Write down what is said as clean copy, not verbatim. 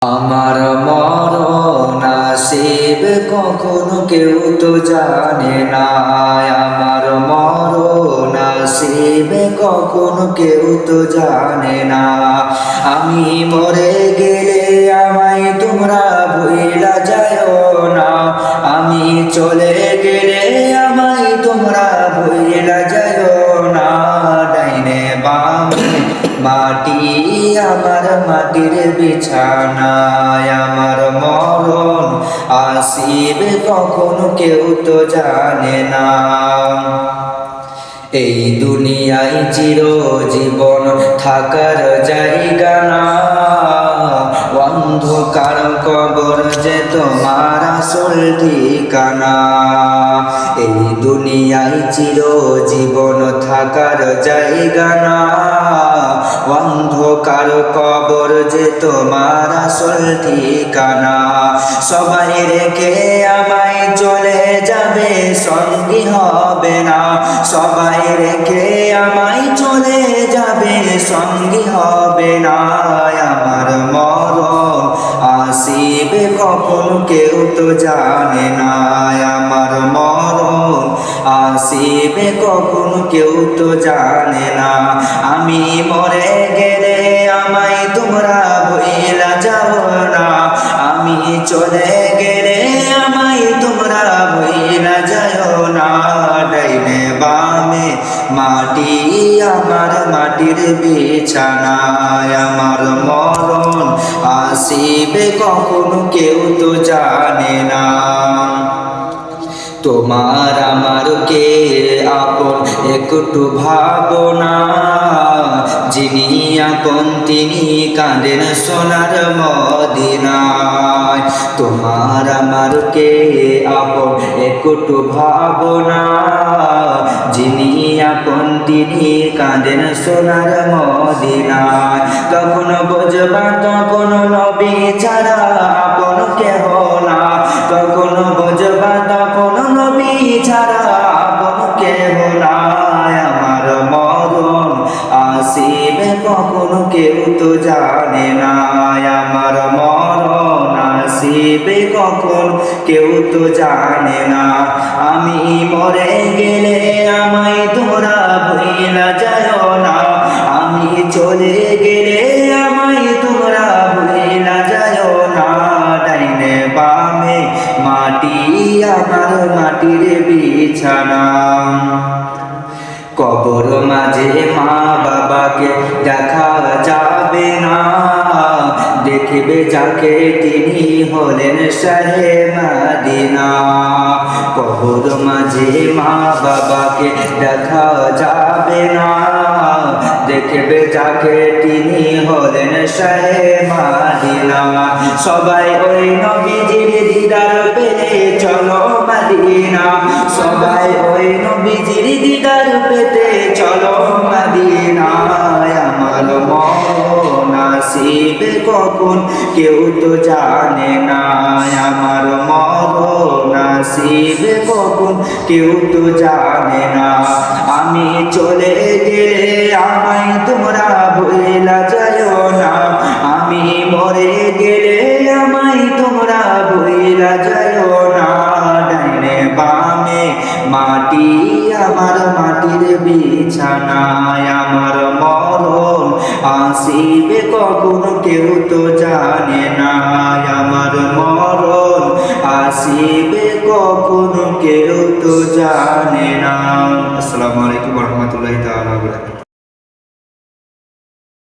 আমার মরণ আসিব কখনো কেউ তো জানে না। আমার মরণ আসিব কখনো কেউ তো জানে না। আমি মরে গেলে আমায় তোমরা ভুইলা যাও না। আমি চলে গেলে আমায় তোমরা ভুইলা যাও না। ডাইনে বামে মাটি আমার মাটির বিছানায়। আমার মরণ আসিবে কখনো কেউ তো জানে না। এই দুনিয়ায় চিরজীবন থাকার জায়গা না। অন্ধকার কবর যে তোমার আসল ঠিকানা। এই দুনিয়ায় চিরজীবন থাকার জায়গা না। অন্ধকার কবর যে তোমার আসল ঠিকানা। সবাই রেখে আমায় চলে যাবে, সঙ্গী হবে না। সবাই রেখে আমায় চলে যাবে, সঙ্গী হবে না। আমার মরণ আসিবে কখনো কেউ তো জানে না। আমার মরণ আসিবে কখনো কেউ তো জানে না। আমি মরে গেলে আমায় তোমরা ভুইলা যাও না। আমি চলে গেলে আমায় তোমরা ভুইলা যাও না। ডাইনে বামে মাটি আমার মাটির বিছানায়। আমার মরণ আসিবে কখনো কেউ তো জানে না। তোমার আমার কে আপন একটু ভাবনা। যিনি আপন তিনি কাঁদেন সোনার মদিনায়। তোমার আমার কে আপন একটু ভাবনা। যিনি আপন তিনি কাঁদেন সোনার মদিনায়। কখনো বুঝবা তখন নবী ছাড়া আপন কেহ না। কখনো বুঝবা তখন নবী ছাড়া আপন কেহ না। আমার মরণ আসিবে কখনো কেউ তো জানে না। আমার মরণ আসিবে কখন কেউ তো জানে না। আমি মরে গেলে আমায় তোমরা ভুইলা যাও না। আমি চলে গেলে আমায় তোমরা ভুইলা যাও না। ডাইনে বামে মাটি আমার মাটির বিছানা। কবর মাঝে মা বাবাকে দেখা যাবে না। দেখবে যাকে তিনি হলেন শাহে মদিনা। কবর মাঝে মা বাবাকে দেখা যাবে না। দেখবে যাকে তিনি হলেন শাহে মদিনা। সবাই ওই নবীজির দিদার পেতে চলো মদিনা। সবাই ওই নবীজির দিদার পেতে চলো মদিনায়। আমার মরণ আসিবে কখন কেউ তো জানে না। আমার মরণ আসিবে কখন কেউ তো জানে না। আমি চলে গেলে আমায় তোমরা ভুইলা যাও না। আমি মরে গেলে আমায় তোমরা ভুইলা যাও না। ডাইনে বামে মাটি আমার মাটির বিছানায়। আমার মরণ আসিবে কখনো কেউ তো জানে না। আমার মরণ আসিবে কখনো কেউ তো জানে না। আসসালামু আলাইকুম ওয়া রাহমাতুল্লাহি তাআলা ওয়া বারাকাতুহু।